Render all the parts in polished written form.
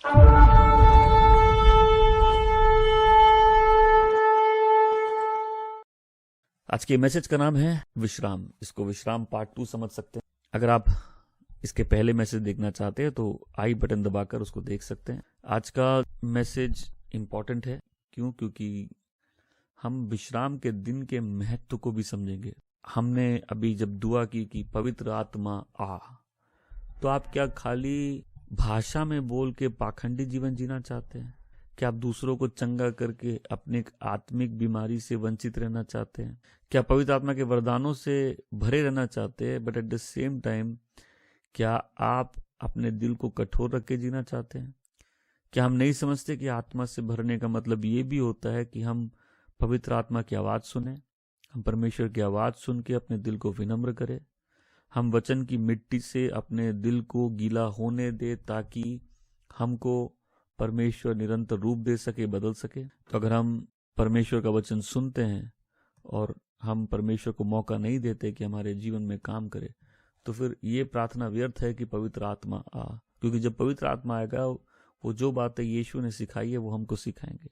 आज के मैसेज का नाम है विश्राम। इसको विश्राम पार्ट 2 समझ सकते हैं। अगर आप इसके पहले मैसेज देखना चाहते हैं तो आई बटन दबाकर उसको देख सकते हैं। आज का मैसेज इंपॉर्टेंट है। क्योंकि हम विश्राम के दिन के महत्व को भी समझेंगे। हमने अभी जब दुआ की कि पवित्र आत्मा आ, तो आप क्या खाली भाषा में बोल के पाखंडी जीवन जीना चाहते हैं? क्या आप दूसरों को चंगा करके अपने आत्मिक बीमारी से वंचित रहना चाहते हैं? क्या पवित्र आत्मा के वरदानों से भरे रहना चाहते हैं, but at the same time क्या आप अपने दिल को कठोर रख के जीना चाहते हैं? क्या हम नहीं समझते कि आत्मा से भरने का मतलब ये भी होता है कि हम पवित्र आत्मा की आवाज सुने, हम परमेश्वर की आवाज सुन के अपने दिल को विनम्र करें, हम वचन की मिट्टी से अपने दिल को गीला होने दे ताकि हमको परमेश्वर निरंतर रूप दे सके, बदल सके। तो अगर हम परमेश्वर का वचन सुनते हैं और हम परमेश्वर को मौका नहीं देते कि हमारे जीवन में काम करे, तो फिर ये प्रार्थना व्यर्थ है कि पवित्र आत्मा आ। क्योंकि जब पवित्र आत्मा आएगा, वो जो बातें यीशु ने सिखाई है वो हमको सिखाएंगे,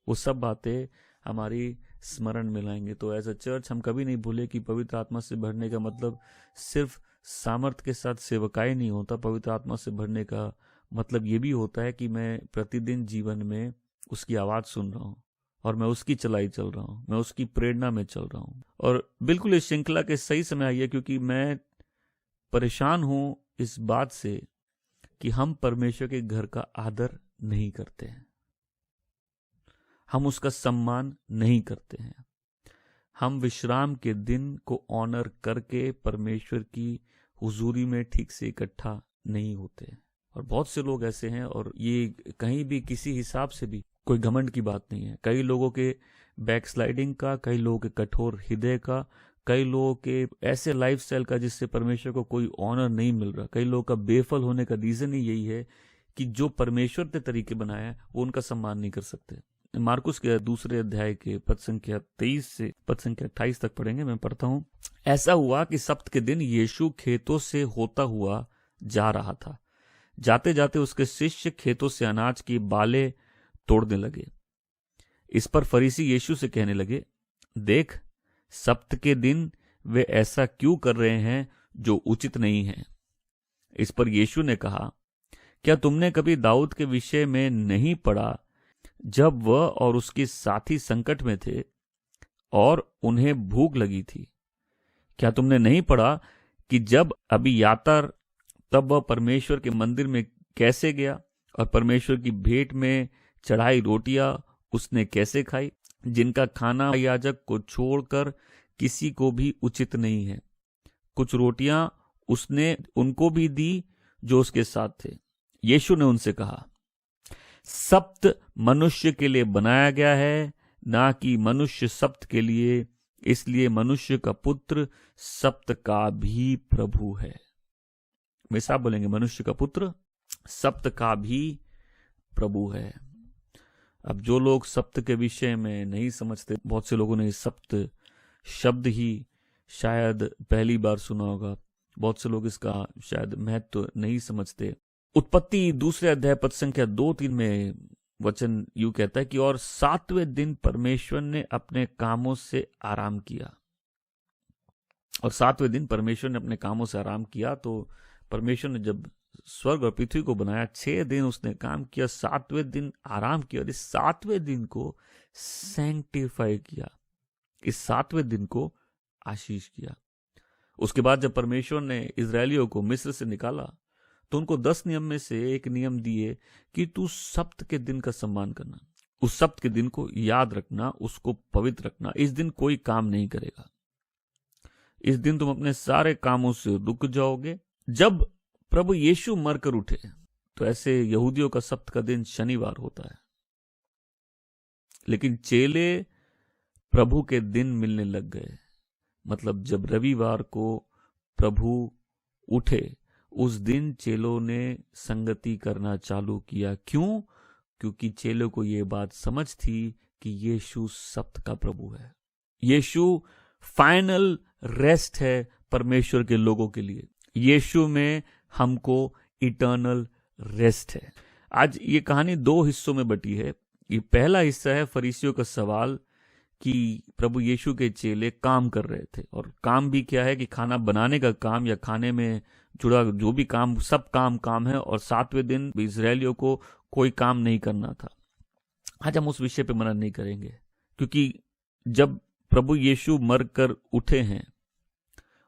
वो सब बातें हमारी स्मरण में लाएंगे। तो एज अ चर्च हम कभी नहीं भूले कि पवित्र आत्मा से भरने का मतलब सिर्फ सामर्थ के साथ सेवकाई नहीं होता। पवित्र आत्मा से भरने का मतलब ये भी होता है कि मैं प्रतिदिन जीवन में उसकी आवाज सुन रहा हूँ और मैं उसकी चलाई चल रहा हूँ, मैं उसकी प्रेरणा में चल रहा हूँ। और बिल्कुल इस श्रृंखला के सही समय आई है, क्योंकि मैं परेशान हूं इस बात से कि हम परमेश्वर के घर का आदर नहीं करते हैं, हम उसका सम्मान नहीं करते हैं। हम विश्राम के दिन को ऑनर करके परमेश्वर की हुजूरी में ठीक से इकट्ठा नहीं होते। और बहुत से लोग ऐसे हैं, और ये कहीं भी किसी हिसाब से भी कोई घमंड की बात नहीं है। कई लोगों के बैकस्लाइडिंग का, कई लोगों के कठोर हृदय का, कई लोगों के ऐसे लाइफस्टाइल का जिससे परमेश्वर को कोई ऑनर नहीं मिल रहा, कई लोगों का बेफल होने का रीजन ही यही है कि जो परमेश्वर ने तरीके बनाया है वो उनका सम्मान नहीं कर सकते। मार्कुस के 2 अध्याय के पद संख्या 23 से पद संख्या 28 तक पढ़ेंगे। मैं पढ़ता हूं। ऐसा हुआ कि सब्त के दिन यीशु खेतों से होता हुआ जा रहा था। जाते जाते उसके शिष्य खेतों से अनाज की बालें तोड़ने लगे। इस पर फरीसी यीशु से कहने लगे, देख, सब्त के दिन वे ऐसा क्यों कर रहे हैं जो उचित नहीं है। इस पर यीशु ने कहा, क्या तुमने कभी दाऊद के विषय में नहीं पढ़ा, जब वह और उसके साथी संकट में थे और उन्हें भूख लगी थी? क्या तुमने नहीं पढ़ा कि जब अबियातार, तब वह परमेश्वर के मंदिर में कैसे गया और परमेश्वर की भेंट में चढ़ाई रोटियां उसने कैसे खाई, जिनका खाना याजक को छोड़कर किसी को भी उचित नहीं है? कुछ रोटियां उसने उनको भी दी जो उसके साथ थे। यीशु ने उनसे कहा, सब्त मनुष्य के लिए बनाया गया है, ना कि मनुष्य सब्त के लिए। इसलिए मनुष्य का पुत्र सब्त का भी प्रभु है। वे साहब बोलेंगे, मनुष्य का पुत्र सब्त का भी प्रभु है। अब जो लोग सप्त के विषय में नहीं समझते, बहुत से लोगों ने सप्त शब्द ही शायद पहली बार सुना होगा, बहुत से लोग इसका शायद महत्व नहीं समझते। उत्पत्ति 2 अध्याय पद संख्या 2-3 में वचन यूं कहता है कि और 7वें दिन परमेश्वर ने अपने कामों से आराम किया। और 7वें दिन परमेश्वर ने अपने कामों से आराम किया। तो परमेश्वर ने जब स्वर्ग और पृथ्वी को बनाया, 6 दिन उसने काम किया, 7वें दिन आराम किया। और इस 7वें दिन को सैंक्टिफाई किया, इस 7वें दिन को आशीष किया। उसके बाद जब परमेश्वर ने इजरायलियों को मिस्र से निकाला, तो उनको 10 नियम में से एक नियम दिए कि तू सप्त के दिन का सम्मान करना, उस सप्त के दिन को याद रखना, उसको पवित्र रखना। इस दिन कोई काम नहीं करेगा, इस दिन तुम अपने सारे कामों से रुक जाओगे। जब प्रभु यीशु मरकर उठे, तो ऐसे यहूदियों का सप्त का दिन शनिवार होता है, लेकिन चेले प्रभु के दिन मिलने लग गए। मतलब जब रविवार को प्रभु उठे, उस दिन चेलों ने संगति करना चालू किया। क्यों? क्योंकि चेलों को यह बात समझ थी कि यीशु सप्त का प्रभु है। यीशु फाइनल रेस्ट है परमेश्वर के लोगों के लिए। यीशु में हमको इटर्नल रेस्ट है। आज ये कहानी 2 हिस्सों में बटी है। ये पहला हिस्सा है फरीसियों का सवाल कि प्रभु यीशु के चेले काम कर रहे थे, और काम भी क्या है कि खाना बनाने का काम या खाने में जुड़ा जो भी काम, सब काम है, और 7वें दिन इजरायलियों को कोई काम नहीं करना था। आज हम उस विषय पे मनन नहीं करेंगे, क्योंकि जब प्रभु यीशु मर कर उठे हैं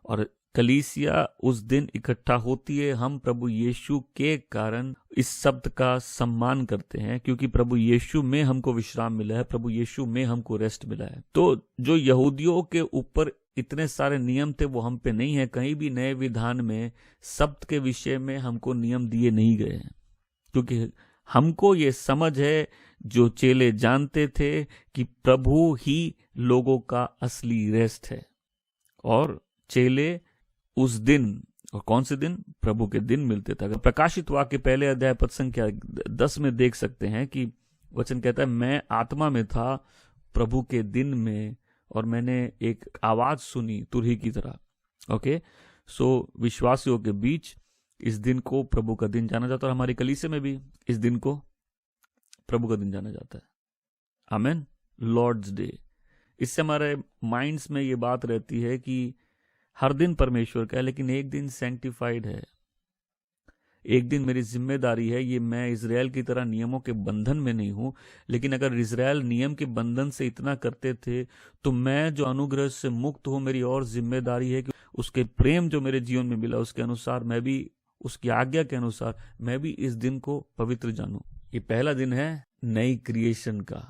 और कलीसिया उस दिन इकट्ठा होती है, हम प्रभु यीशु के कारण इस शब्द का सम्मान करते हैं, क्योंकि प्रभु यीशु में हमको विश्राम मिला है, प्रभु यीशु में हमको रेस्ट मिला है। तो जो यहूदियों के ऊपर इतने सारे नियम थे वो हम पे नहीं है। कहीं भी नए विधान में शब्द के विषय में हमको नियम दिए नहीं गए हैं, क्योंकि हमको ये समझ है, जो चेले जानते थे कि प्रभु ही लोगों का असली रेस्ट है। और चेले उस दिन, और कौन से दिन? प्रभु के दिन मिलते थे। अगर प्रकाशित वाक्य पहले अध्याय पद संख्या 10 में देख सकते हैं कि वचन कहता है, मैं आत्मा में था प्रभु के दिन में, और मैंने एक आवाज सुनी तुरही की तरह। ओके, सो विश्वासियों के बीच इस दिन को प्रभु का दिन जाना जाता है, और हमारी कलीसिया में भी इस दिन को प्रभु का दिन जाना जाता है। आमेन, लॉर्ड्स डे। इससे हमारे माइंड्स में ये बात रहती है कि हर दिन परमेश्वर का है, लेकिन एक दिन सैंक्टिफाइड है। एक दिन मेरी जिम्मेदारी है। ये मैं इजराइल की तरह नियमों के बंधन में नहीं हूं, लेकिन अगर इजराइल नियम के बंधन से इतना करते थे, तो मैं जो अनुग्रह से मुक्त हूं, मेरी और जिम्मेदारी है कि उसके प्रेम जो मेरे जीवन में मिला, उसके अनुसार मैं भी, उसकी आज्ञा के अनुसार मैं भी इस दिन को पवित्र जानूं। ये पहला दिन है नई क्रिएशन का।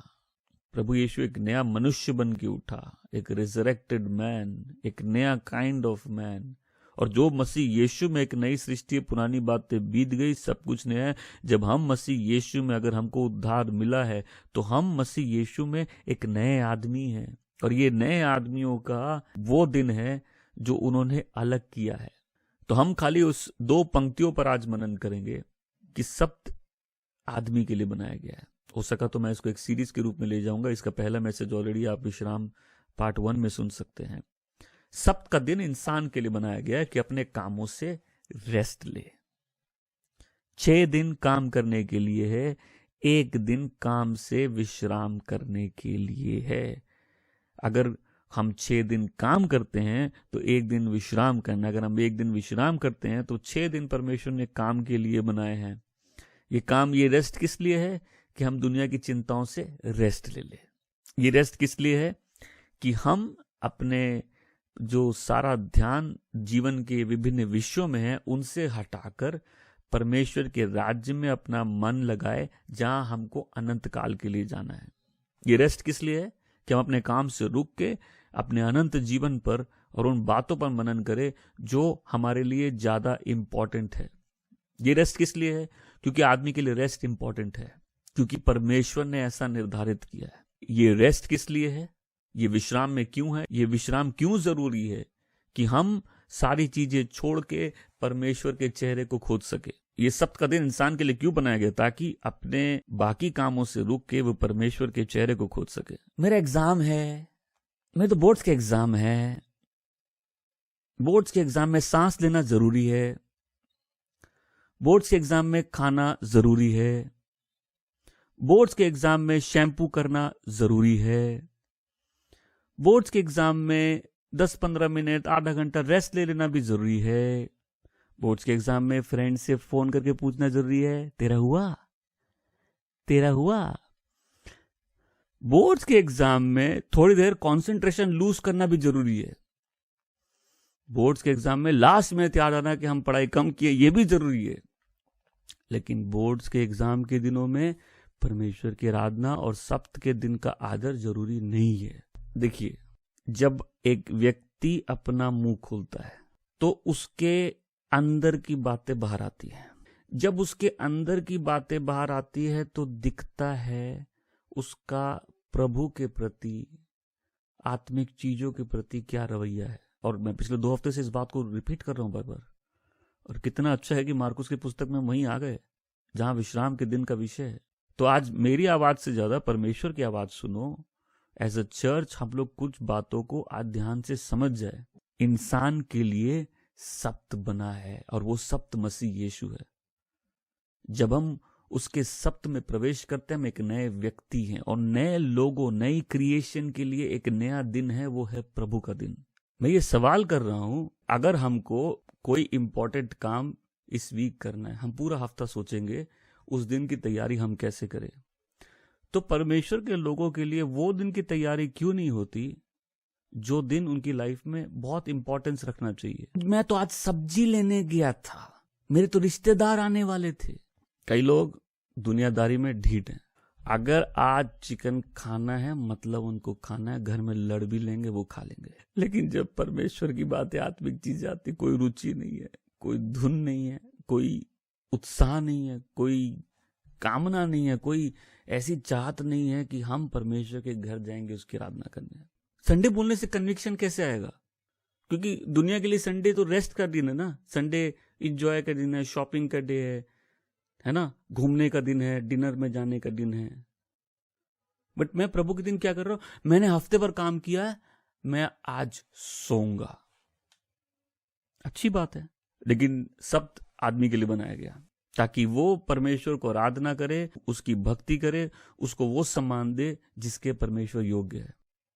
प्रभु यीशु एक नया मनुष्य बन के उठा, एक रिजरेक्टेड मैन, एक नया काइंड ऑफ मैन। और जो मसीह यीशु में एक नई सृष्टि, पुरानी बातें बीत गई, सब कुछ नया है। जब हम मसीह यीशु में, अगर हमको उद्धार मिला है, तो हम मसीह यीशु में एक नए आदमी हैं। और ये नए आदमियों का वो दिन है जो उन्होंने अलग किया है। तो हम खाली उस 2 पंक्तियों पर आज मनन करेंगे कि सप्त आदमी के लिए बनाया गया है। हो सका तो मैं इसको एक सीरीज के रूप में ले जाऊंगा। इसका पहला मैसेज ऑलरेडी आप विश्राम पार्ट 1 में सुन सकते हैं। सप्त का दिन इंसान के लिए बनाया गया है कि अपने कामों से रेस्ट ले। 6 दिन काम करने के लिए है, 1 दिन काम से विश्राम करने के लिए है। अगर हम 6 दिन काम करते हैं तो 1 दिन विश्राम करना। अगर हम 1 दिन विश्राम करते हैं तो 6 दिन परमेश्वर ने काम के लिए बनाए हैं। ये काम, ये रेस्ट किस लिए है? कि हम दुनिया की चिंताओं से रेस्ट ले ले। ये रेस्ट किस लिए है? कि हम अपने जो सारा ध्यान जीवन के विभिन्न विषयों में है, उनसे हटाकर परमेश्वर के राज्य में अपना मन लगाए, जहां हमको अनंत काल के लिए जाना है। ये रेस्ट किस लिए है? कि हम अपने काम से रुक के अपने अनंत जीवन पर और उन बातों पर मनन करें जो हमारे लिए ज्यादा इंपॉर्टेंट है। ये रेस्ट किस लिए है? क्योंकि आदमी के लिए रेस्ट इंपॉर्टेंट है, क्योंकि परमेश्वर ने ऐसा निर्धारित किया है। ये रेस्ट किस लिए है? ये विश्राम में क्यों है? ये विश्राम क्यों जरूरी है? कि हम सारी चीजें छोड़ के परमेश्वर के चेहरे को खोज सके। ये सप्त का दिन इंसान के लिए क्यों बनाया गया? ताकि अपने बाकी कामों से रुक के वो परमेश्वर के चेहरे को खोज सके। मेरा एग्जाम है, मेरे तो बोर्ड्स के एग्जाम है, बोर्ड्स के एग्जाम में सांस लेना जरूरी है, बोर्ड्स के एग्जाम में खाना जरूरी है, बोर्ड्स के एग्जाम में शैम्पू करना जरूरी है, बोर्ड्स के एग्जाम में 10-15 मिनट, आधा घंटा रेस्ट ले लेना भी जरूरी है, बोर्ड्स के एग्जाम में फ्रेंड से फोन करके पूछना जरूरी है, तेरा हुआ, तेरा हुआ। बोर्ड्स के एग्जाम में थोड़ी देर कंसंट्रेशन लूज करना भी जरूरी है। बोर्ड्स के एग्जाम में लास्ट में याद आना कि हम पढ़ाई कम किए, ये भी जरूरी है। लेकिन बोर्ड्स के एग्जाम के दिनों में परमेश्वर की आराधना और सप्त के दिन का आदर जरूरी नहीं है। देखिए, जब एक व्यक्ति अपना मुंह खोलता है तो उसके अंदर की बातें बाहर आती हैं। जब उसके अंदर की बातें बाहर आती है तो दिखता है उसका प्रभु के प्रति, आत्मिक चीजों के प्रति क्या रवैया है। और मैं पिछले 2 हफ्ते से इस बात को रिपीट कर रहा हूं बार-बार। और कितना अच्छा है कि मार्कुस की पुस्तक में वहीं आ गए जहां विश्राम के दिन का विषय है। तो आज मेरी आवाज से ज्यादा परमेश्वर की आवाज सुनो। एज अ चर्च हम लोग कुछ बातों को आज ध्यान से समझ जाए। इंसान के लिए सप्त बना है और वो सप्त मसीह यीशु है। जब हम उसके सप्त में प्रवेश करते हैं, हम एक नए व्यक्ति हैं और नए लोगों, नई क्रिएशन के लिए एक नया दिन है, वो है प्रभु का दिन। मैं ये सवाल कर रहा हूं, अगर हमको कोई इंपॉर्टेंट काम इस वीक करना है, हम पूरा हफ्ता सोचेंगे उस दिन की तैयारी हम कैसे करें, तो परमेश्वर के लोगों के लिए वो दिन की तैयारी क्यों नहीं होती जो दिन उनकी लाइफ में बहुत इंपॉर्टेंस रखना चाहिए। मैं तो आज सब्जी लेने गया था, मेरे तो रिश्तेदार आने वाले थे। कई लोग दुनियादारी में ढीठ हैं, अगर आज चिकन खाना है मतलब उनको खाना है, घर में लड़ भी लेंगे वो खा लेंगे। लेकिन जब परमेश्वर की बात है, आत्मिक चीज आती, कोई रुचि नहीं है, कोई धुन नहीं है, कोई उत्साह नहीं है, कोई कामना नहीं है, कोई ऐसी चाहत नहीं है कि हम परमेश्वर के घर जाएंगे उसकी आराधना करने। संडे बोलने से कन्विक्शन कैसे आएगा? क्योंकि दुनिया के लिए संडे तो रेस्ट का दिन है ना, संडे इंजॉय का दिन है, शॉपिंग का डे है ना, घूमने का दिन है, डिनर में जाने का दिन है। बट मैं प्रभु के दिन क्या कर रहा हूं? मैंने हफ्ते भर काम किया है, मैं आज सोऊंगा। अच्छी बात है, लेकिन सप्त आदमी के लिए बनाया गया ताकि वो परमेश्वर को आराधना करे, उसकी भक्ति करे, उसको वो सम्मान दे जिसके परमेश्वर योग्य है।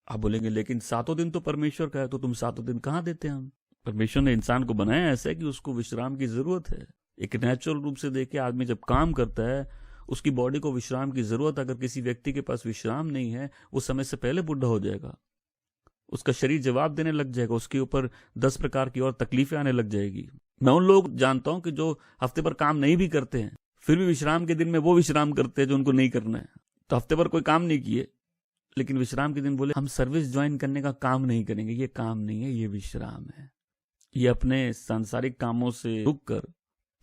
आप बोलेंगे लेकिन 7 दिन तो परमेश्वर का है, तो तुम 7 दिन कहां देते हैं हम? परमेश्वर ने इंसान को बनाया ऐसा है कि उसको विश्राम की जरूरत है। एक नेचुरल रूप से देखे, आदमी जब काम करता है उसकी बॉडी को विश्राम की जरूरत। अगर किसी व्यक्ति के पास विश्राम नहीं है, वो समय से पहले बुढ़ा हो जाएगा, उसका शरीर जवाब देने लग जाएगा, उसके ऊपर 10 प्रकार की और तकलीफें आने लग जाएगी। मैं उन लोग जानता हूं कि जो हफ्ते भर काम नहीं भी करते हैं, फिर भी विश्राम के दिन में वो विश्राम करते हैं जो उनको नहीं करना है। तो हफ्ते भर कोई काम नहीं किए, लेकिन विश्राम के दिन बोले हम सर्विस ज्वाइन करने का काम नहीं करेंगे। ये काम नहीं है, ये विश्राम है। ये अपने सांसारिक कामों से रुक कर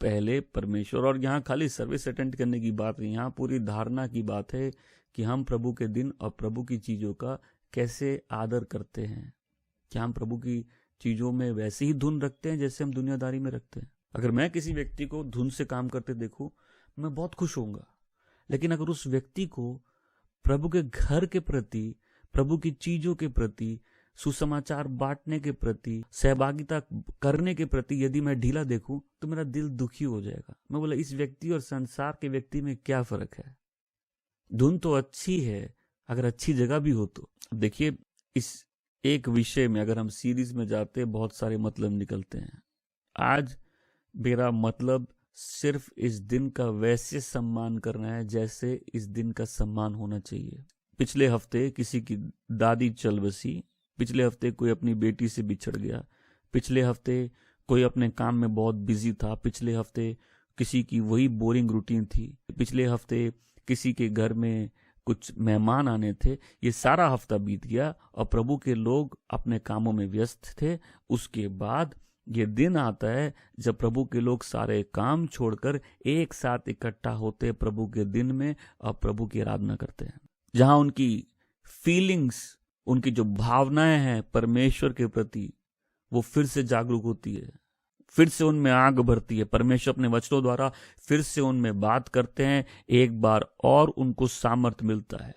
पहले परमेश्वर, और यहाँ खाली सर्विस अटेंड करने की बात नहीं, यहाँ पूरी धारणा की बात है कि हम प्रभु के दिन और प्रभु की चीजों का कैसे आदर करते हैं। क्या हम प्रभु की चीजों में वैसे ही धुन रखते हैं जैसे हम दुनियादारी में रखते हैं? अगर मैं किसी व्यक्ति को धुन से काम करते देखूं, मैं बहुत खुश होऊंगा। लेकिन अगर उस व्यक्ति को प्रभु के घर के प्रति, प्रभु की चीजों के प्रति, सुसमाचार बांटने के प्रति, सहभागिता करने के प्रति यदि मैं ढीला देखूं, तो मेरा दिल दुखी हो जाएगा। मैं बोला इस व्यक्ति और संसार के व्यक्ति में क्या फर्क है? धुन तो अच्छी है अगर अच्छी जगह भी हो तो। देखिए, इस एक विषय में अगर हम सीरीज में जाते हैं, बहुत सारे मतलब निकलते हैं। आज मेरा मतलब सिर्फ इस दिन का वैसे सम्मान करना है जैसे इस दिन का सम्मान होना चाहिए। पिछले हफ्ते किसी की दादी चल बसी, पिछले हफ्ते कोई अपनी बेटी से बिछड़ गया, पिछले हफ्ते कोई अपने काम में बहुत बिजी था, पिछले हफ्ते किसी की वही बोरिंग रूटीन थी, पिछले हफ्ते किसी के घर में कुछ मेहमान आने थे। ये सारा हफ्ता बीत गया और प्रभु के लोग अपने कामों में व्यस्त थे। उसके बाद ये दिन आता है जब प्रभु के लोग सारे काम छोड़कर एक साथ इकट्ठा होते प्रभु के दिन में और प्रभु की आराधना करते हैं, जहां उनकी फीलिंग्स, उनकी जो भावनाएं हैं परमेश्वर के प्रति, वो फिर से जागरूक होती है, फिर से उनमें आग भरती है। परमेश्वर अपने वचनों द्वारा फिर से उनमें बात करते हैं, एक बार और उनको सामर्थ्य मिलता है,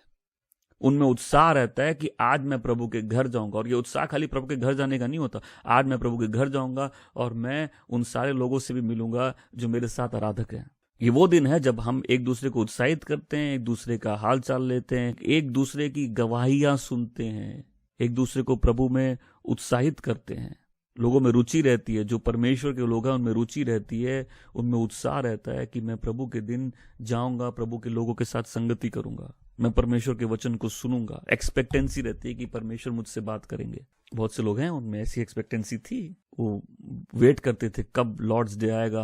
उनमें उत्साह रहता है कि आज मैं प्रभु के घर जाऊंगा। और ये उत्साह खाली प्रभु के घर जाने का नहीं होता, आज मैं प्रभु के घर जाऊंगा और मैं उन सारे लोगों से भी मिलूंगा जो मेरे साथ आराधक हैं। ये वो दिन है जब हम एक दूसरे को उत्साहित करते हैं, एक दूसरे का हाल चाल लेते हैं, एक दूसरे की गवाहियां सुनते हैं, एक दूसरे को प्रभु में उत्साहित करते हैं। लोगों में रुचि रहती है, जो परमेश्वर के लोग हैं उनमें रुचि रहती है, उनमें उत्साह रहता है कि मैं प्रभु के दिन जाऊंगा, प्रभु के लोगों के साथ संगति करूंगा, मैं परमेश्वर के वचन को सुनूंगा। एक्सपेक्टेंसी रहती है कि परमेश्वर मुझसे बात करेंगे। बहुत से लोग हैं उनमें ऐसी एक्सपेक्टेंसी थी, वो वेट करते थे कब लॉर्ड्स डे आएगा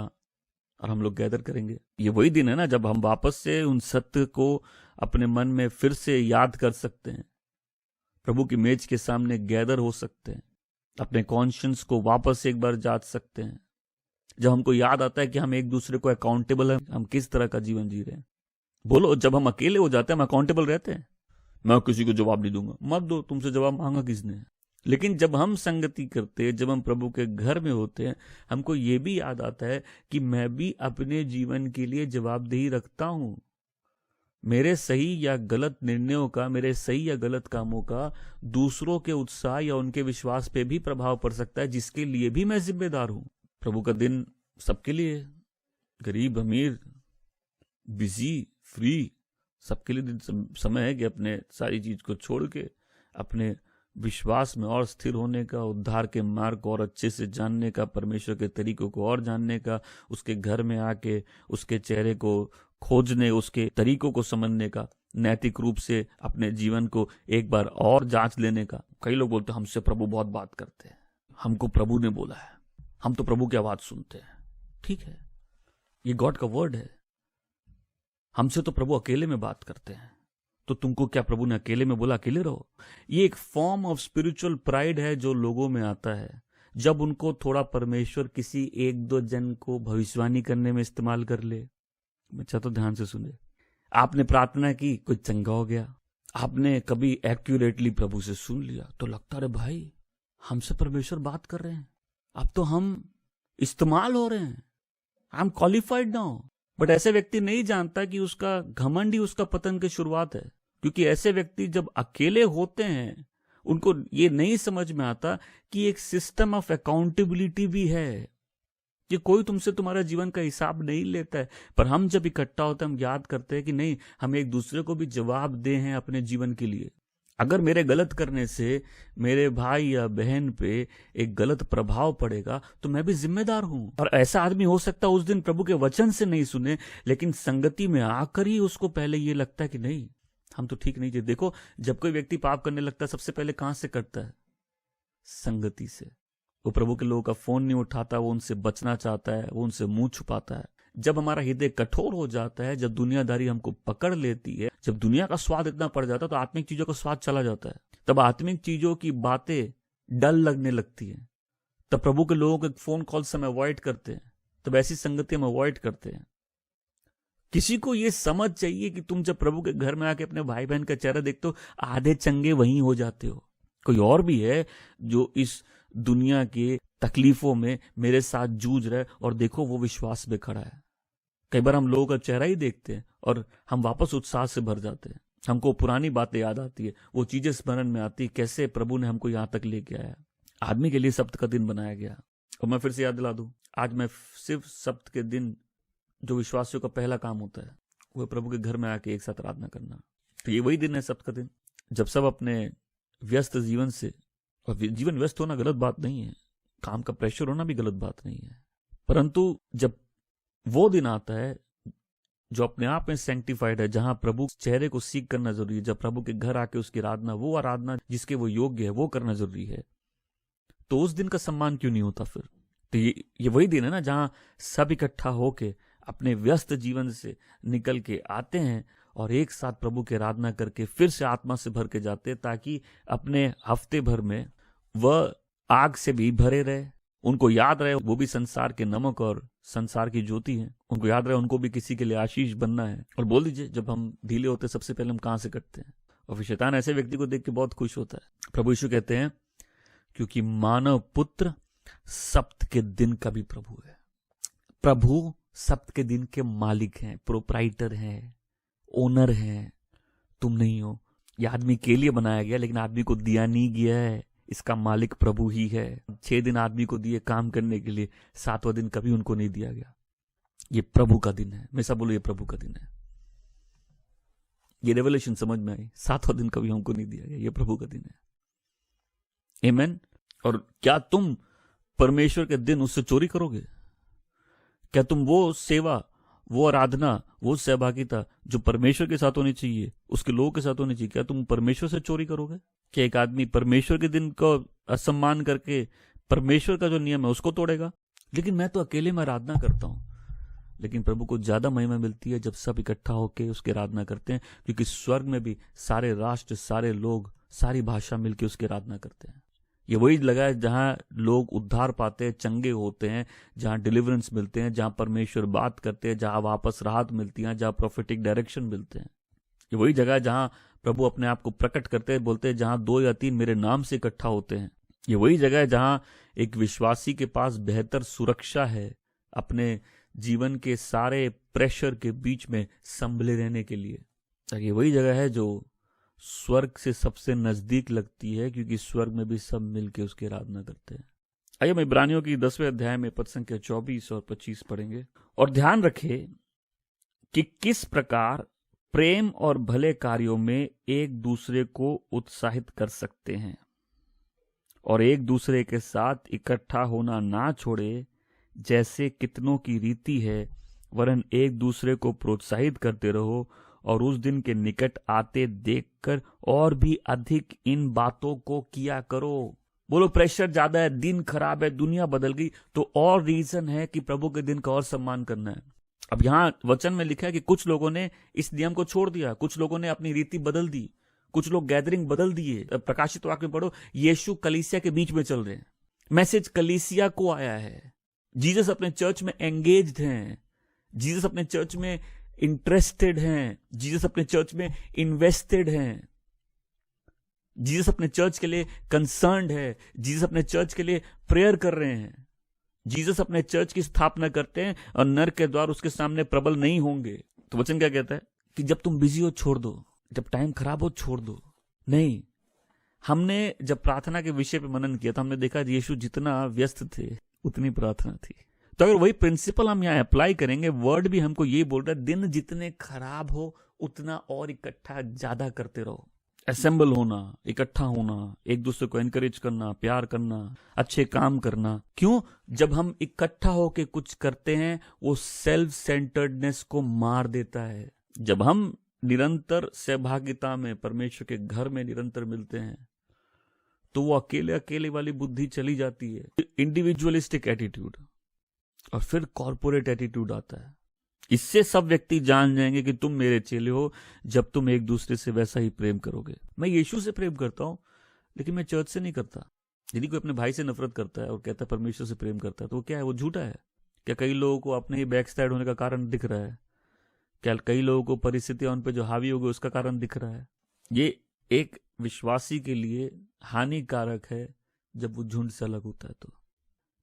और हम लोग गैदर करेंगे। ये वही दिन है ना जब हम वापस से उन सत्य को अपने मन में फिर से याद कर सकते हैं, प्रभु की मेज के सामने गैदर हो सकते हैं, अपने कॉन्शियंस को वापस एक बार जांच सकते हैं, जब हमको याद आता है कि हम एक दूसरे को अकाउंटेबल है, हम किस तरह का जीवन जी रहे हैं। बोलो, जब हम अकेले हो जाते हैं हम अकाउंटेबल रहते हैं, मैं किसी को जवाब नहीं दूंगा, मत दो, तुमसे जवाब मांगा किसने। लेकिन जब हम संगति करते हैं, जब हम प्रभु के घर में होते हैं, हमको ये भी याद आता है कि मैं भी अपने जीवन के लिए जवाबदेही रखता हूं। मेरे सही या गलत निर्णयों का, मेरे सही या गलत कामों का दूसरों के उत्साह या उनके विश्वास पे भी प्रभाव पड़ सकता है, जिसके लिए भी मैं जिम्मेदार हूं। प्रभु का दिन सबके लिए, गरीब अमीर, बिजी, फ्री, सबके लिए समय है कि अपने सारी चीज को छोड़ के अपने विश्वास में और स्थिर होने का, उद्धार के मार्ग को और अच्छे से जानने का, परमेश्वर के तरीकों को और जानने का, उसके घर में आके उसके चेहरे को खोजने, उसके तरीकों को समझने का, नैतिक रूप से अपने जीवन को एक बार और जांच लेने का। कई लोग बोलते हैं हमसे प्रभु बहुत बात करते हैं, हमको प्रभु ने बोला है, हम तो प्रभु की आवाज सुनते हैं। ठीक है, ये गॉड का वर्ड है। हमसे तो प्रभु अकेले में बात करते हैं, तो तुमको क्या प्रभु ने अकेले में बोला अकेले रहो? ये एक फॉर्म ऑफ स्पिरिचुअल प्राइड है जो लोगों में आता है जब उनको थोड़ा परमेश्वर किसी एक दो जन को भविष्यवाणी करने में इस्तेमाल कर ले। बच्चा तो ध्यान से सुने, आपने प्रार्थना की, कोई चंगा हो गया, आपने कभी एक्यूरेटली प्रभु से सुन लिया तो लगता है भाई हमसे परमेश्वर बात कर रहे हैं, अब तो हम इस्तेमाल हो रहे हैं, I am qualified now. But ऐसे व्यक्ति नहीं जानता कि उसका घमंड ही उसका पतन की शुरुआत है, क्योंकि ऐसे व्यक्ति जब अकेले होते हैं उनको ये नहीं समझ में आता कि एक सिस्टम ऑफ अकाउंटेबिलिटी भी है, कि कोई तुमसे तुम्हारा जीवन का हिसाब नहीं लेता है। पर हम जब इकट्ठा होते हैं हम याद करते हैं कि नहीं, हम एक दूसरे को भी जवाब दे हैं अपने जीवन के लिए। अगर मेरे गलत करने से मेरे भाई या बहन पे एक गलत प्रभाव पड़ेगा तो मैं भी जिम्मेदार हूं। और ऐसा आदमी हो सकता है उस दिन प्रभु के वचन से नहीं सुने, लेकिन संगति में आकर ही उसको पहले ये लगता है कि नहीं, हम तो ठीक नहीं थे। देखो, जब कोई व्यक्ति पाप करने लगता है सबसे पहले कहां से करता है? संगति से। वो प्रभु के लोगों का फोन नहीं उठाता, वो उनसे बचना चाहता है, वो उनसे मुंह छुपाता है। जब हमारा हृदय कठोर हो जाता है, जब दुनियादारी हमको पकड़ लेती है, जब दुनिया का स्वाद इतना पड़ जाता है तो आत्मिक चीजों का स्वाद चला जाता है। तब आत्मिक चीजों की बातें डल लगने लगती है, तब प्रभु के लोगों के फोन कॉल से हम अवॉइड करते हैं, तब ऐसी संगति हम अवॉइड करते हैं। किसी को यह समझ चाहिए कि तुम जब प्रभु के घर में आके अपने भाई बहन का चेहरा देखते हो, आधे चंगे वहीं हो जाते हो। कोई और भी है जो इस दुनिया के तकलीफों में मेरे साथ जूझ रहा है, और देखो वो विश्वास में खड़ा है। कई बार हम लोगों का चेहरा ही देखते हैं और हम वापस उत्साह से भर जाते हैं। हमको पुरानी बातें याद आती है, वो चीजें स्मरण में आती, कैसे प्रभु ने हमको यहां तक लेके आया। आदमी के लिए सप्त का दिन बनाया गया। और मैं फिर से याद दिला दूं, आज मैं सिर्फ सप्त के दिन जो विश्वासियों का पहला काम होता है वो प्रभु के घर में आके एक साथ आराधना करना। तो ये वही दिन है सप्त का दिन, जब सब अपने व्यस्त जीवन से, और जीवन व्यस्त होना गलत बात नहीं है, काम का प्रेशर होना भी गलत बात नहीं है, परंतु जब वो दिन आता है जो अपने आप में सैंक्टिफाइड है, जहां प्रभु चेहरे को सीख करना जरूरी है, जब प्रभु के घर आके उसकी आराधना, वो आराधना जिसके वो योग्य है, वो करना जरूरी है, तो उस दिन का सम्मान क्यों नहीं होता फिर? तो ये वही दिन है ना जहां सब इकट्ठा होके अपने व्यस्त जीवन से निकल के आते हैं और एक साथ प्रभु की आराधना करके फिर से आत्मा से भर के जाते हैं, ताकि अपने हफ्ते भर में वह आग से भी भरे रहे। उनको याद रहे वो भी संसार के नमक और संसार की ज्योति हैं। उनको याद रहे उनको भी किसी के लिए आशीष बनना है। और बोल दीजिए, जब हम ढीले होते सबसे पहले हम कहां से कटते हैं? और फिर शैतान ऐसे व्यक्ति को देख के बहुत खुश होता है। प्रभु यीशु कहते हैं, क्योंकि मानव पुत्र सप्त के दिन का भी प्रभु है। प्रभु सप्त के दिन के मालिक हैं, प्रोप्राइटर हैं, ओनर हैं, तुम नहीं हो। यह आदमी के लिए बनाया गया, लेकिन आदमी को दिया नहीं गया है। इसका मालिक प्रभु ही है। 6 दिन आदमी को दिए काम करने के लिए, 7वां दिन कभी उनको नहीं दिया गया। ये प्रभु का दिन है। मैं सब बोलो ये प्रभु का दिन है। ये रेवलेशन समझ में आई। 7वां दिन कभी हमको नहीं दिया गया, ये प्रभु का दिन है। आमेन। और क्या तुम परमेश्वर के दिन उससे चोरी करोगे? क्या तुम वो सेवा, वो आराधना, वो सहभागिता जो परमेश्वर के साथ होनी चाहिए, उसके लोगों के साथ होनी चाहिए, क्या तुम परमेश्वर से चोरी करोगे? क्या एक आदमी परमेश्वर के दिन को असम्मान करके परमेश्वर का जो नियम है उसको तोड़ेगा? लेकिन मैं तो अकेले में आराधना करता हूं। लेकिन प्रभु को ज्यादा महिमा मिलती है जब सब इकट्ठा होकर उसकी आराधना करते हैं, क्योंकि स्वर्ग में भी सारे राष्ट्र, सारे लोग, सारी भाषा मिलकर उसकी आराधना करते हैं। ये वही जगह है जहां लोग उद्धार पाते हैं, चंगे होते हैं, जहां डिलीवरेंस मिलते हैं, जहां परमेश्वर बात करते हैं, जहां वापस राहत मिलती है, जहां प्रोफेटिक डायरेक्शन मिलते हैं। ये वही जगह है जहां प्रभु अपने आप को प्रकट करते हैं, बोलते हैं जहां 2 या 3 मेरे नाम से इकट्ठा होते हैं। ये वही जगह है जहां एक विश्वासी के पास बेहतर सुरक्षा है अपने जीवन के सारे प्रेशर के बीच में संभले रहने के लिए। ये वही जगह है जो स्वर्ग से सबसे नजदीक लगती है, क्योंकि स्वर्ग में भी सब मिलके उसकी आराधना करते हैं। आइए हम इब्रानियों की 10वें अध्याय में पद संख्या 24 और 25 पढ़ेंगे। और ध्यान रखें कि किस प्रकार प्रेम और भले कार्यों में एक दूसरे को उत्साहित कर सकते हैं और एक दूसरे के साथ इकट्ठा होना ना छोड़े, जैसे कितनों की रीति है, वरन एक दूसरे को प्रोत्साहित करते रहो और उस दिन के निकट आते देखकर और भी अधिक इन बातों को किया करो। बोलो प्रेशर ज्यादा है, दिन खराब है, दुनिया बदल गई, तो और रीजन है कि प्रभु के दिन का और सम्मान करना है। अब यहां वचन में लिखा है कि कुछ लोगों ने इस नियम को छोड़ दिया, कुछ लोगों ने अपनी रीति बदल दी, कुछ लोग गैदरिंग बदल दिए। प्रकाशित वाक्य में पढ़ो, यीशु कलीसिया के बीच में चल रहे हैं, मैसेज कलीसिया को आया है। जीसस अपने चर्च में एंगेज्ड हैं, जीसस अपने चर्च में इंटरेस्टेड हैं, जीसस अपने चर्च में इन्वेस्टेड हैं, जीसस अपने चर्च के लिए कंसर्न्ड है, जीसस अपने चर्च के लिए प्रेयर कर रहे हैं। जीसस अपने चर्च की स्थापना करते हैं और नर के द्वार उसके सामने प्रबल नहीं होंगे। तो वचन क्या कहता है कि जब तुम बिजी हो छोड़ दो, जब टाइम खराब हो छोड़ दो। नहीं, हमने जब प्रार्थना के विषय पे मनन किया तो हमने देखा यीशु जितना व्यस्त थे उतनी प्रार्थना थी। तो अगर वही प्रिंसिपल हम यहाँ अप्लाई करेंगे, वर्ड भी हमको ये बोल रहा है, दिन जितने खराब हो उतना और इकट्ठा ज्यादा करते रहो। असेंबल होना, इकट्ठा होना, एक दूसरे को एनकरेज करना, प्यार करना, अच्छे काम करना। क्यों? जब हम इकट्ठा होके कुछ करते हैं वो सेल्फ सेंटर्डनेस को मार देता है। जब हम निरंतर सहभागिता में परमेश्वर के घर में निरंतर मिलते हैं तो वो अकेले अकेले वाली बुद्धि चली जाती है, इंडिविजुअलिस्टिक एटीट्यूड, और फिर कॉर्पोरेट एटीट्यूड आता है। इससे सब व्यक्ति जान जाएंगे कि तुम मेरे चेले हो जब तुम एक दूसरे से वैसा ही प्रेम करोगे। मैं यीशु से प्रेम करता हूं लेकिन मैं चर्च से नहीं करता। यदि कोई अपने भाई से नफरत करता है और कहता है परमेश्वर से प्रेम करता है, तो वो क्या है? वो झूठा है। क्या कई लोगों को अपने ही बैकस्टैंड होने का कारण दिख रहा है? क्या कई लोगों को परिस्थितियां उन पर जो हावी हो गई उसका कारण दिख रहा है? ये एक विश्वासी के लिए हानिकारक है जब वो झुंड से अलग होता है। तो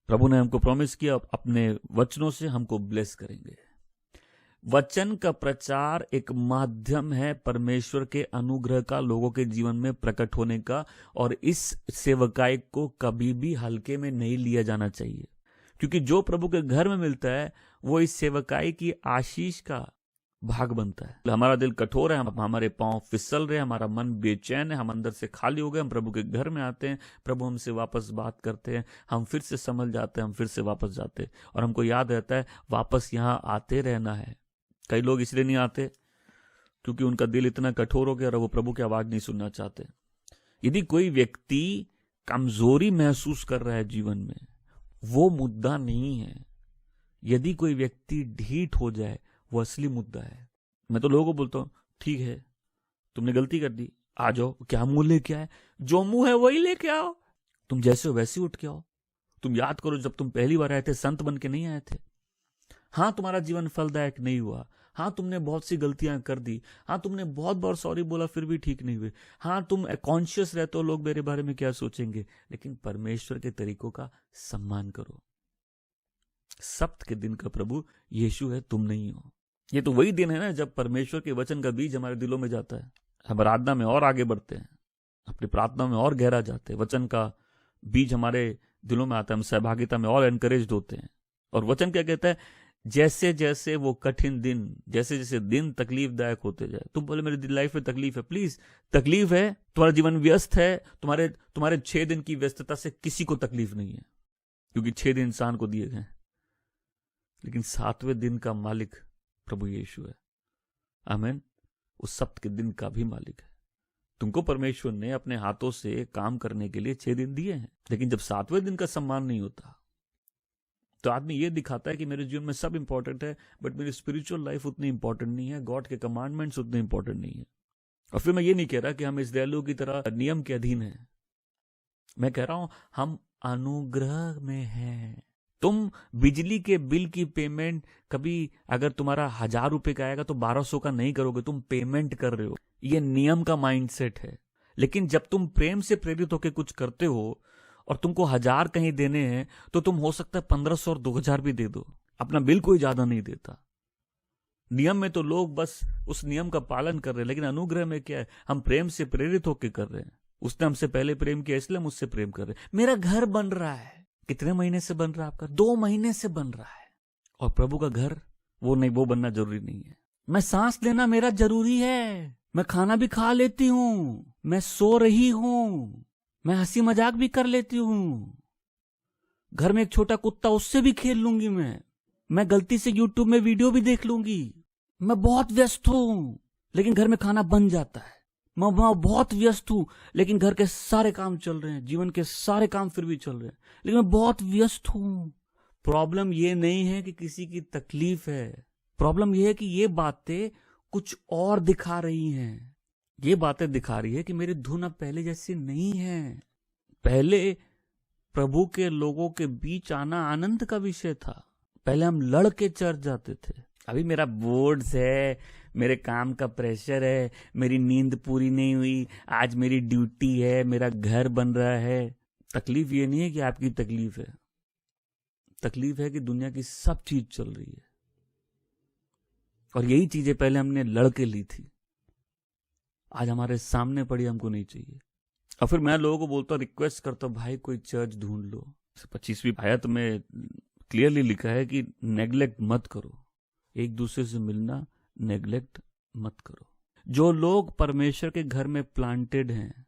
प्रभु ने हमको प्रॉमिस किया अपने वचनों से हमको ब्लेस करेंगे। वचन का प्रचार एक माध्यम है परमेश्वर के अनुग्रह का लोगों के जीवन में प्रकट होने का, और इस सेवकाई को कभी भी हल्के में नहीं लिया जाना चाहिए, क्योंकि जो प्रभु के घर में मिलता है वो इस सेवकाई की आशीष का भाग बनता है। हमारा दिल कठोर है, हमारे पांव फिसल रहे हैं, हमारा मन बेचैन है, हम अंदर से खाली हो गए, हम प्रभु के घर में आते हैं, प्रभु हमसे वापस बात करते हैं, हम फिर से संभल जाते हैं, हम फिर से वापस जाते हैं, और हमको याद रहता है वापस यहाँ आते रहना है। कई लोग इसलिए नहीं आते क्योंकि उनका दिल इतना कठोर हो गया और वो प्रभु की आवाज नहीं सुनना चाहते। यदि कोई व्यक्ति कमजोरी महसूस कर रहा है जीवन में, वो मुद्दा नहीं है। यदि कोई व्यक्ति ढीठ हो जाए वो असली मुद्दा है। मैं तो लोगों को बोलता हूं ठीक है तुमने गलती कर दी, आ जाओ, क्या मुंह लेके आए? जो मुंह है वही लेके आओ, तुम जैसे हो वैसे उठ के आओ। तुम याद करो जब तुम पहली बार आए थे, संत बन के नहीं आए थे। हाँ, तुम्हारा जीवन फलदायक नहीं हुआ, हाँ तुमने बहुत सी गलतियां कर दी, हाँ तुमने बहुत बार सॉरी बोला फिर भी ठीक नहीं हुए, हाँ तुम कॉन्शियस रहते हो लोग मेरे बारे में क्या सोचेंगे, लेकिन परमेश्वर के तरीकों का सम्मान करो। सप्त के दिन का प्रभु यीशु है, तुम नहीं हो। ये तो वही दिन है ना जब परमेश्वर के वचन का बीज हमारे दिलों में जाता है, हम आराधना में और आगे बढ़ते हैं, अपनी प्रार्थना में और गहरा जाते हैं, वचन का बीज हमारे दिलों में आता है, हम सहभागिता में और एनकरेज होते हैं। और वचन क्या कहता है? जैसे जैसे वो कठिन दिन, जैसे जैसे दिन तकलीफदायक होते जाए। तुम बोले मेरी लाइफ में तकलीफ है, प्लीज तकलीफ है, तुम्हारा जीवन व्यस्त है, तुम्हारे 6 दिन की व्यस्तता से किसी को तकलीफ नहीं है, क्योंकि 6 दिन इंसान को दिए गए, लेकिन 7वें दिन का मालिक प्रभु यीशु है। आमीन। उस सप्त के दिन का भी मालिक है। तुमको परमेश्वर ने अपने हाथों से काम करने के लिए 6 दिन दिए हैं, लेकिन जब 7वें दिन का सम्मान नहीं होता तो आदमी ये दिखाता है कि मेरे जीवन में सब इंपॉर्टेंट है, बट मेरी स्पिरिचुअल लाइफ उतनी इंपॉर्टेंट नहीं है, गॉड के कमांडमेंट्स उतने इंपॉर्टेंट नहीं है। और फिर मैं ये नहीं कह रहा कि हम इस्राएलियों की तरह नियम के अधीन हैं, मैं कह रहा हूं हम अनुग्रह में हैं। तुम बिजली के बिल की पेमेंट कभी अगर तुम्हारा 1000 रुपए का आएगा तो 1200 का नहीं करोगे, तुम पेमेंट कर रहे हो। ये नियम का माइंडसेट है। लेकिन जब तुम प्रेम से प्रेरित होकर कुछ करते हो और तुमको 1000 कहीं देने हैं तो तुम हो सकता है 1500 और 2000 भी दे दो। अपना बिल कोई ज्यादा नहीं देता। नियम में तो लोग बस उस नियम का पालन कर रहे हैं, लेकिन अनुग्रह में क्या है? हम प्रेम से प्रेरित होकर कर रहे हैं। उसने हमसे पहले प्रेम किया इसलिए हम उससे प्रेम कर रहे हैं। मेरा घर बन रहा है, कितने महीने से बन रहा है आपका? 2 महीने से बन रहा है। और प्रभु का घर वो बनना जरूरी नहीं है। मैं सांस लेना मेरा जरूरी है, मैं खाना भी खा लेती हूं, मैं सो रही हूं, मैं हंसी मजाक भी कर लेती हूं, घर में एक छोटा कुत्ता उससे भी खेल लूंगी, मैं गलती से यूट्यूब में वीडियो भी देख लूंगी, मैं बहुत व्यस्त हूं लेकिन घर में खाना बन जाता है, मैं बहुत व्यस्त हूं लेकिन घर के सारे काम चल रहे हैं, जीवन के सारे काम फिर भी चल रहे हैं, लेकिन मैं बहुत व्यस्त हूं। प्रॉब्लम ये नहीं है कि किसी की तकलीफ है, प्रॉब्लम ये है कि ये बातें कुछ और दिखा रही हैं। ये बातें दिखा रही है कि मेरी धुन अब पहले जैसी नहीं है। पहले प्रभु के लोगों के बीच आना आनंद का विषय था, पहले हम लड़ के चर्च जाते थे। अभी मेरा बोर्ड्स है, मेरे काम का प्रेशर है, मेरी नींद पूरी नहीं हुई, आज मेरी ड्यूटी है, मेरा घर बन रहा है। तकलीफ ये नहीं है कि आपकी तकलीफ है, तकलीफ है कि दुनिया की सब चीज चल रही है और यही चीजें पहले हमने लड़के ली थी, आज हमारे सामने पड़ी, हमको नहीं चाहिए। और फिर मैं लोगों को बोलता हूँ, रिक्वेस्ट करता हूँ, भाई कोई चर्च ढूंढ लो। 25वीं आयत में क्लियरली लिखा है कि नेग्लेक्ट मत करो, एक दूसरे से मिलना नेग्लेक्ट मत करो। जो लोग परमेश्वर के घर में प्लांटेड हैं,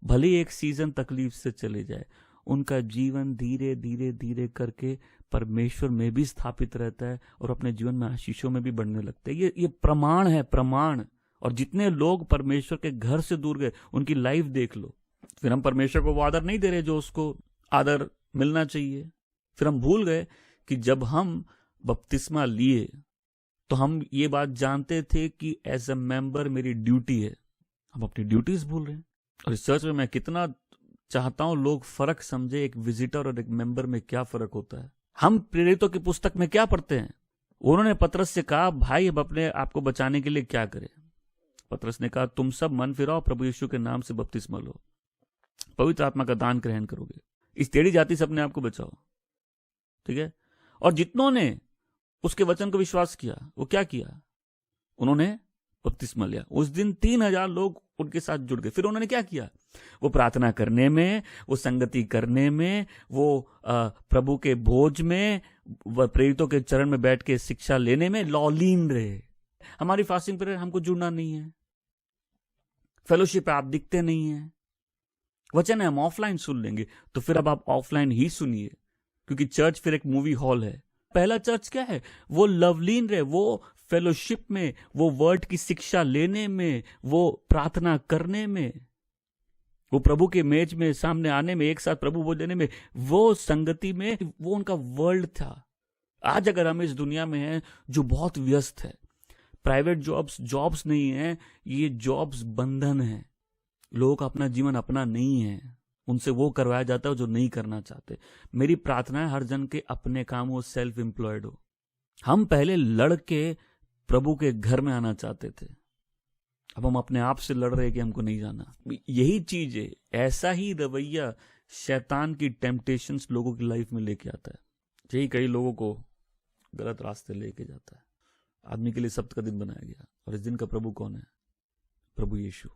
भले एक सीजन तकलीफ से चले जाए, उनका जीवन धीरे धीरे धीरे करके परमेश्वर में भी स्थापित रहता है और अपने जीवन में आशीषों में भी बढ़ने लगते हैं। ये प्रमाण है, प्रमाण। और जितने लोग परमेश्वर के घर से दूर गए, उनकी लाइफ देख लो। फिर हम परमेश्वर को वो आदर नहीं दे रहे जो उसको आदर मिलना चाहिए। फिर हम भूल गए कि जब हम बपतिस्मा लिए तो हम ये बात जानते थे कि एज अ मेंबर मेरी ड्यूटी है। हम अपनी ड्यूटीज भूल रहे हैं। और इस चर्च में मैं कितना चाहता हूं लोग फर्क समझे, एक विजिटर और एक मेंबर में क्या फर्क होता है। हम प्रेरितों की पुस्तक में क्या पढ़ते हैं? उन्होंने पतरस से कहा, भाई अब अपने आपको बचाने के लिए क्या करें? पतरस ने कहा, तुम सब मन फिराओ, प्रभु यीशु के नाम से बपतिस्मा लो, पवित्र आत्मा का दान ग्रहण करोगे, इस टेढ़ी जाति से अपने आप को बचाओ। ठीक है। और जितनों ने उसके वचन को विश्वास किया, वो क्या किया? उन्होंने बपतिस्मा लिया। उस दिन 3000 लोग उनके साथ जुड़ गए। फिर उन्होंने क्या किया? वो प्रार्थना करने में, वो संगति करने में, वो प्रभु के भोज में, प्रेरितों के चरण में बैठ के शिक्षा लेने में लॉलीन रहे। हमारी फास्टिंग पीरियड हमको जुड़ना नहीं है, फेलोशिप आप दिखते नहीं है, वचन है हम ऑफलाइन सुन लेंगे, तो फिर अब आप ऑफलाइन ही सुनिए, क्योंकि चर्च फिर एक मूवी हॉल है। पहला चर्च क्या है? वो लवलीन रहे, वो फेलोशिप में, वो वर्ड की शिक्षा लेने में, वो प्रार्थना करने में, वो प्रभु के मेज में सामने आने में, एक साथ प्रभु भोज लेने में, वो संगति में, वो उनका वर्ल्ड था। आज अगर हम इस दुनिया में हैं जो बहुत व्यस्त है, प्राइवेट जॉब्स नहीं है, ये जॉब्स बंधन है, लोगों का अपना जीवन अपना नहीं है, उनसे वो करवाया जाता है जो नहीं करना चाहते। मेरी प्रार्थना है हर जन के अपने काम हो, सेल्फ एम्प्लॉयड हो। हम पहले लड़ के प्रभु के घर में आना चाहते थे, अब हम अपने आप से लड़ रहे हैं कि हमको नहीं जाना। यही चीज है, ऐसा ही रवैया शैतान की टेम्पटेशंस लोगों की लाइफ में लेके आता है। यही कई लोगों को गलत रास्ते लेके जाता है। आदमी के लिए सब्त का दिन बनाया गया, और इस दिन का प्रभु कौन है? प्रभु यीशु।